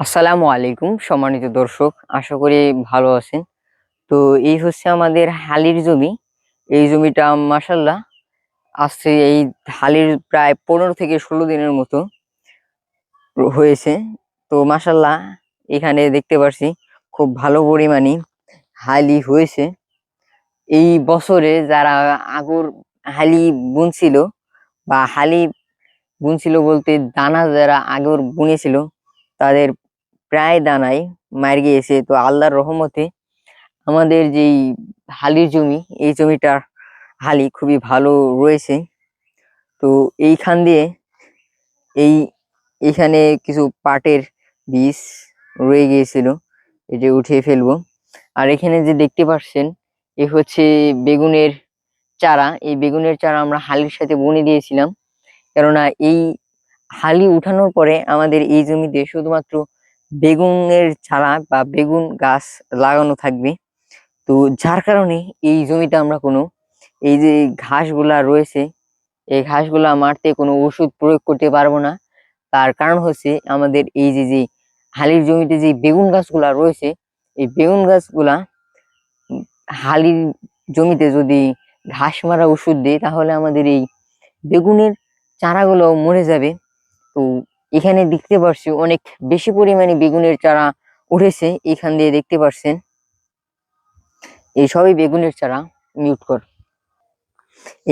আসসালামু আলাইকুম সম্মানিত দর্শক, আশা করি ভালো আছেন। তো এই হচ্ছে আমাদের হালির জমি। এই জমিটা মাশাআল্লাহ আসছে এই হালির প্রায় 15 থেকে 16 দিনের মতো হয়েছে। তো মাশাআল্লাহ এখানে দেখতে পারছি খুব ভালো পরিমাণে হালি হয়েছে। এই বছরে যারা আগুর হালি বুনছিল বা হালি বুনছিল বলতে দানা যারা আগুর বুনেছিল তাদের প্রায় দানাই মার গিয়েছে। তো আল্লাহর রহমতে আমাদের যেই হালির জমি, এই জমিটার হালি খুবই ভালো রয়েছে। তো এইখান দিয়ে এই এখানে কিছু পাটের বীজ রয়ে গিয়েছিল, এটি উঠিয়ে ফেলবো। আর এখানে যে দেখতে পাচ্ছেন এ হচ্ছে বেগুনের চারা। এই বেগুনের চারা আমরা হালির সাথে বুনে দিয়েছিলাম, কেননা এই হালি উঠানোর পরে আমাদের এই জমিতে শুধুমাত্র বেগুনের চারা বা বেগুন গাছ লাগানো থাকবে। তো যার কারণে এই জমিতে আমরা কোনো এই যে ঘাসগুলা রয়েছে, এই ঘাসগুলা মারতে কোনো ওষুধ প্রয়োগ করতে পারবো না। তার কারণ হচ্ছে আমাদের এই যে যে হালির জমিতে যে বেগুন গাছগুলা রয়েছে, এই বেগুন গাছগুলা হালির জমিতে যদি ঘাস মারা ওষুধ দিই তাহলে আমাদের এই বেগুনের চারাগুলো মরে যাবে। তো এখানে দেখতে পাচ্ছি অনেক বেশি পরিমাণে বেগুনের চারা উঠেছে। এখান দিয়ে দেখতে পাচ্ছেন এই সবই বেগুনের চারা। মিউট কর।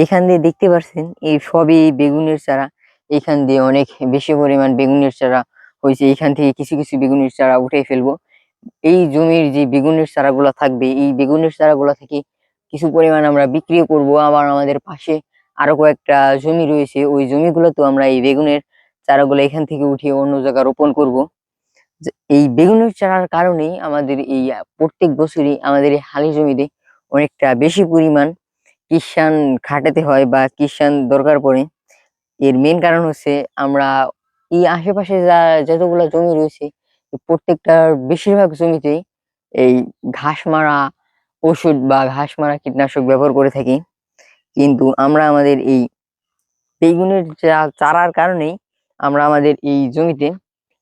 এখান দিয়ে দেখতে পাচ্ছেন এই সবই বেগুনের চারা। এখান দিয়ে অনেক বেশি পরিমাণ বেগুনের চারা হয়েছে। এখান থেকে কিছু কিছু বেগুনের চারা উঠে ফেলবো। এই জমির যে বেগুনের চারাগুলো থাকবে, এই বেগুনের চারাগুলো থেকে কিছু পরিমাণ আমরা বিক্রিও করব। আবার আমাদের পাশে আরো কয়েকটা জমি রয়েছে, ওই জমিগুলোতেও আমরা এই বেগুনের চারাগুলো এখান থেকে উঠিয়ে অন্য জায়গায় রোপণ করব। এই বেগুনের চারার কারণেই আমাদের এই প্রত্যেক বছরই আমাদের এই হালি জমিতে অনেকটা বেশি পরিমাণ কিষান খাটাতে হয় বা কিষান দরকার পড়ে। এর মেন কারণ হচ্ছে আমরা এই আশেপাশে যতগুলো জমি রয়েছে প্রত্যেকটার বেশিরভাগ জমিতেই এই ঘাস মারা ওষুধ বা ঘাস মারা কীটনাশক ব্যবহার করে থাকি। কিন্তু আমরা আমাদের এই বেগুনের চারার কারণেই আমরা আমাদের এই জমিতে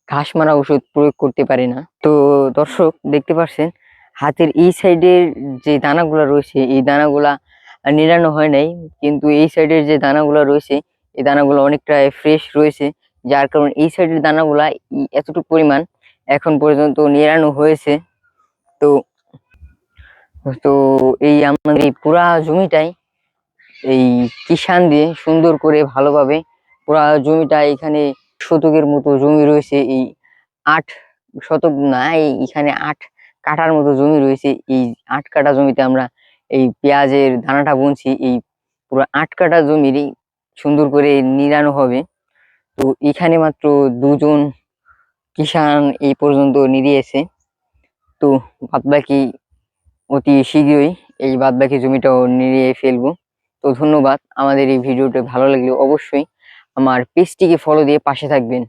ঘাস মারা ওষুধ প্রয়োগ করতে পারি না। তো দর্শক দেখতে পাচ্ছেন হাতের এই সাইডের যে দানাগুলা রয়েছে এই দানাগুলা নিড়ানো হয় নাই, কিন্তু এই সাইডের যে দানাগুলা রয়েছে এই দানাগুলো অনেকটা ফ্রেশ রয়েছে। যার কারণে এই সাইডের দানাগুলা এতটুকু পরিমাণ এখন পর্যন্ত নিড়ানো হয়েছে। তো তো এই আমাদের এই পুরা জমিটাই এই কিষান দিয়ে সুন্দর করে ভালোভাবে পুরা জমিটা, এখানে শতকের মতো জমি রয়েছে। এই 8 শতক না, এখানে 8 কাঠার মতো জমি রয়েছে। এই 8 কাঠা জমিতে আমরা এই পেঁয়াজের দানাটা বুনছি। এই পুরো 8 কাঠা জমিরই সুন্দর করে নিড়ানো হবে। তো এখানে মাত্র 2 জন কিষান এই পর্যন্ত নিড়িয়েছে। তো বাদবাকি অতি শীঘ্রই এই বাদবাকি জমিটাও নিড়িয়ে ফেলবো। তো ধন্যবাদ। আমাদের এই ভিডিওটা ভালো লাগলে অবশ্যই আমার পেজটিকে ফলো দিয়ে পাশে থাকবেন।